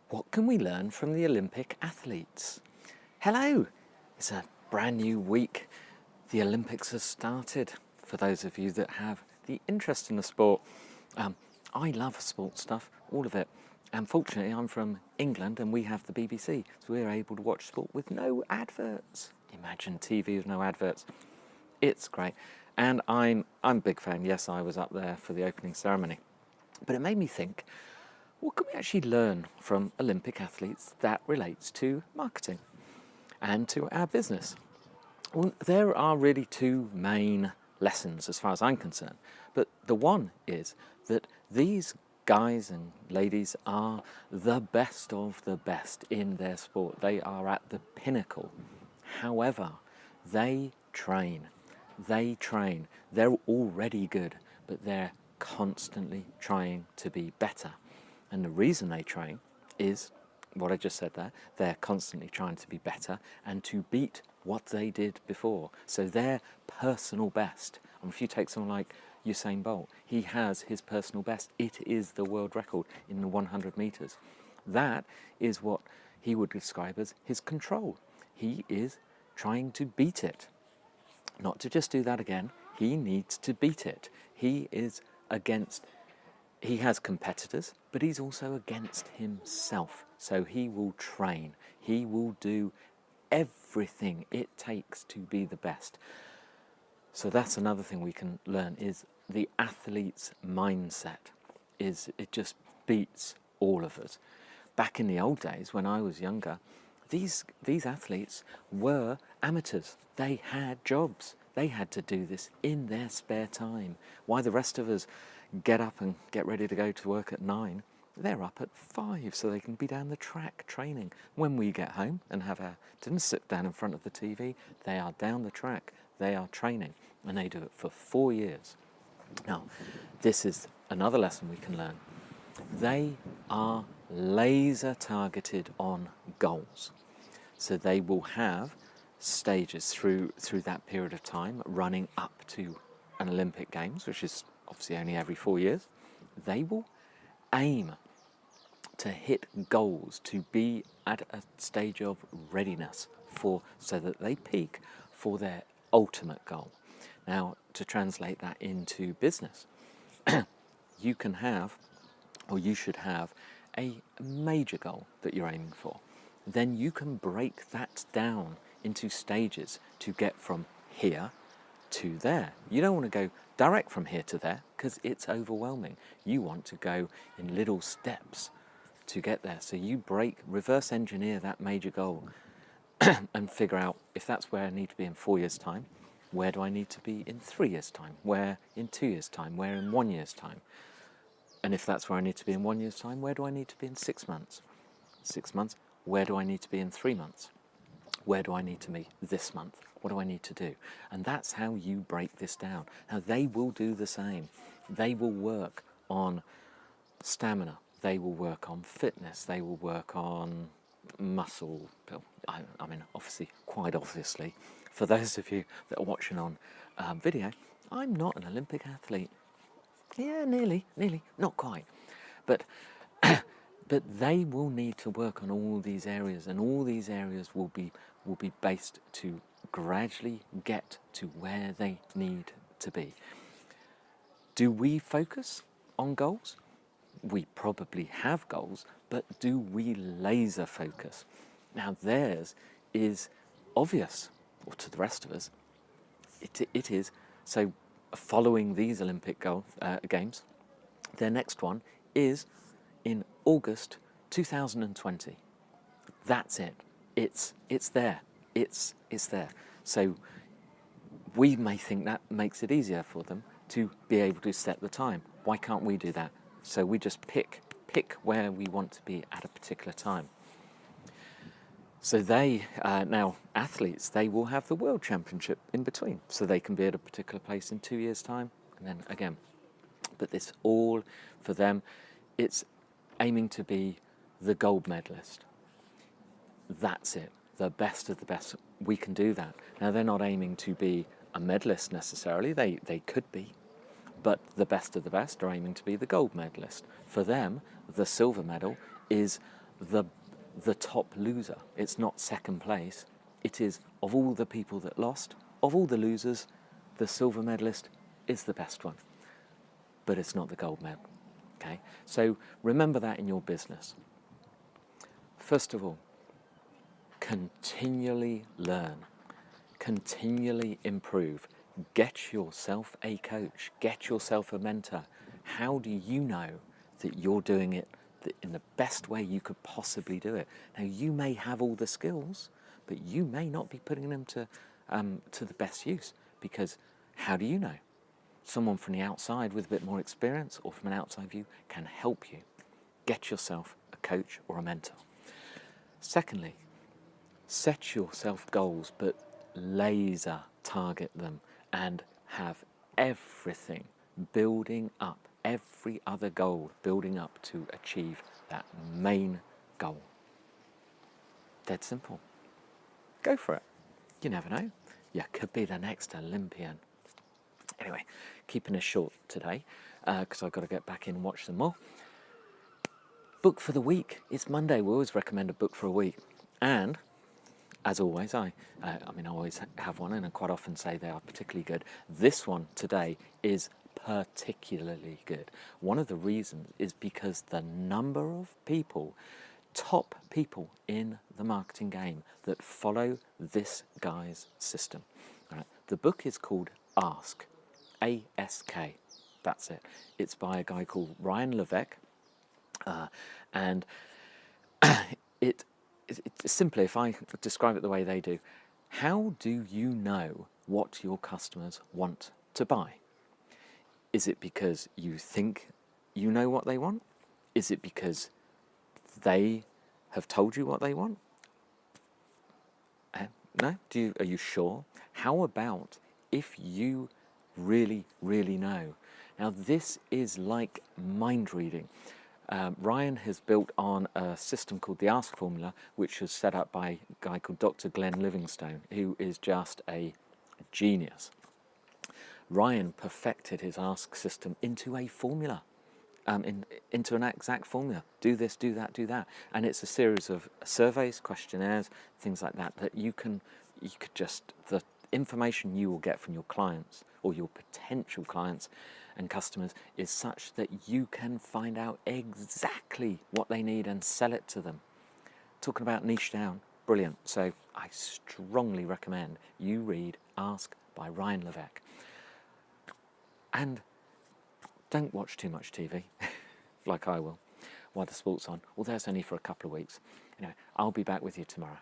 What can we learn from the Olympic athletes? Hello! It's a brand new week. The Olympics has started. For those of you that have the interest in the sport, I love sports stuff, all of it. And fortunately, I'm from England and we have the BBC, so we're able to watch sport with no adverts. Imagine TV with no adverts. It's great. And I'm a big fan. Yes, I was up there for the opening ceremony. But it made me think, what can we actually learn from Olympic athletes that relates to marketing and to our business? Well, there are really two main lessons as far as I'm concerned. But the one is that these guys and ladies are the best of the best in their sport. They are at the pinnacle. However, they train. They train. They're already good, but they're constantly trying to be better. And the reason they train is what I just said there. They're constantly trying to be better and to beat what they did before. So their personal best. And if you take someone like Usain Bolt, he has his personal best. It is the world record in the 100 meters. That is what he would describe as his control. He is trying to beat it. Not to just do that again. He needs to beat it. He is against. He has competitors, but he's also against himself. So he will train. He will do everything it takes to be the best. So that's another thing we can learn is the athlete's mindset. It just beats all of us. Back in the old days when I was younger, these athletes were amateurs. They had jobs. They had to do this in their spare time. Why the rest of us get up and get ready to go to work at 9, they're up at 5 so they can be down the track training. When we get home and have our dinner, sit down in front of the TV, they are down the track, they are training, and they do it for 4 years. Now, this is another lesson we can learn. They are laser targeted on goals. So they will have stages through that period of time running up to an Olympic Games, which is obviously only every 4 years. They will aim to hit goals, to be at a stage of readiness so that they peak for their ultimate goal. Now, to translate that into business, you can have, or you should have, a major goal that you're aiming for. Then you can break that down into stages to get from here to there. You don't want to go direct from here to there because it's overwhelming. You want to go in little steps to get there. So you reverse engineer that major goal and figure out if that's where I need to be in 4 years' time, where do I need to be in 3 years' time, where in 2 years' time, where in 1 year's time. And if that's where I need to be in 1 year's time, where do I need to be in 6 months? 6 months, where do I need to be in 3 months? Where do I need to be this month? What do I need to do? And that's how you break this down. Now, they will do the same. They will work on stamina. They will work on fitness. They will work on muscle. I mean, obviously, quite obviously, for those of you that are watching on video, I'm not an Olympic athlete. Yeah, nearly, not quite. But but they will need to work on all these areas, and all these areas will be based to gradually get to where they need to be. Do we focus on goals? We probably have goals, but do we laser focus? Now theirs is obvious, or to the rest of us, it is. So following these Olympic Games, their next one is in August 2020. That's it. It's there. It's there. So we may think that makes it easier for them to be able to set the time. Why can't we do that? So we just pick where we want to be at a particular time. So they, now athletes, they will have the World Championship in between. So they can be at a particular place in 2 years' time, and then again. But this all, for them, it's aiming to be the gold medalist. That's it, the best of the best. We can do that. Now, they're not aiming to be a medalist necessarily. They could be. But the best of the best are aiming to be the gold medalist. For them, the silver medal is the top loser. It's not second place. It is, of all the people that lost, of all the losers, the silver medalist is the best one. But it's not the gold medal. Okay? So remember that in your business. First of all, continually learn, continually improve. Get yourself a coach, get yourself a mentor. How do you know that you're doing it in the best way you could possibly do it? Now, you may have all the skills, but you may not be putting them to the best use, because how do you know? Someone from the outside with a bit more experience or from an outside view can help you. Get yourself a coach or a mentor. Secondly, set yourself goals, but laser target them and have everything building up, every other goal building up to achieve that main goal. Dead simple. Go for it. You never know. You could be the next Olympian. Anyway, keeping it short today, because I've got to get back in and watch them more. Book for the week. It's Monday. We always recommend a book for a week. And, as always, I always have one, and I quite often say they are particularly good. This one today is particularly good. One of the reasons is because the number of people, top people in the marketing game, that follow this guy's system. All right. The book is called Ask. A-S-K. That's it. It's by a guy called Ryan Levesque. And it's simply, if I describe it the way they do, how do you know what your customers want to buy? Is it because you think you know what they want? Is it because they have told you what they want? No? Are you sure? How about if you really, really know? Now, this is like mind reading. Ryan has built on a system called the Ask Formula, which was set up by a guy called Dr. Glenn Livingstone, who is just a genius. Ryan perfected his Ask system into a formula, into an exact formula. Do this, do that, do that. And it's a series of surveys, questionnaires, things like that, that you could just, the information you will get from your clients or your potential clients and customers is such that you can find out exactly what they need and sell it to them. Talking about niche down, brilliant. So I strongly recommend you read Ask by Ryan Levesque. And don't watch too much TV, like I will, while the sport's on, although it's only for a couple of weeks. Anyway, I'll be back with you tomorrow.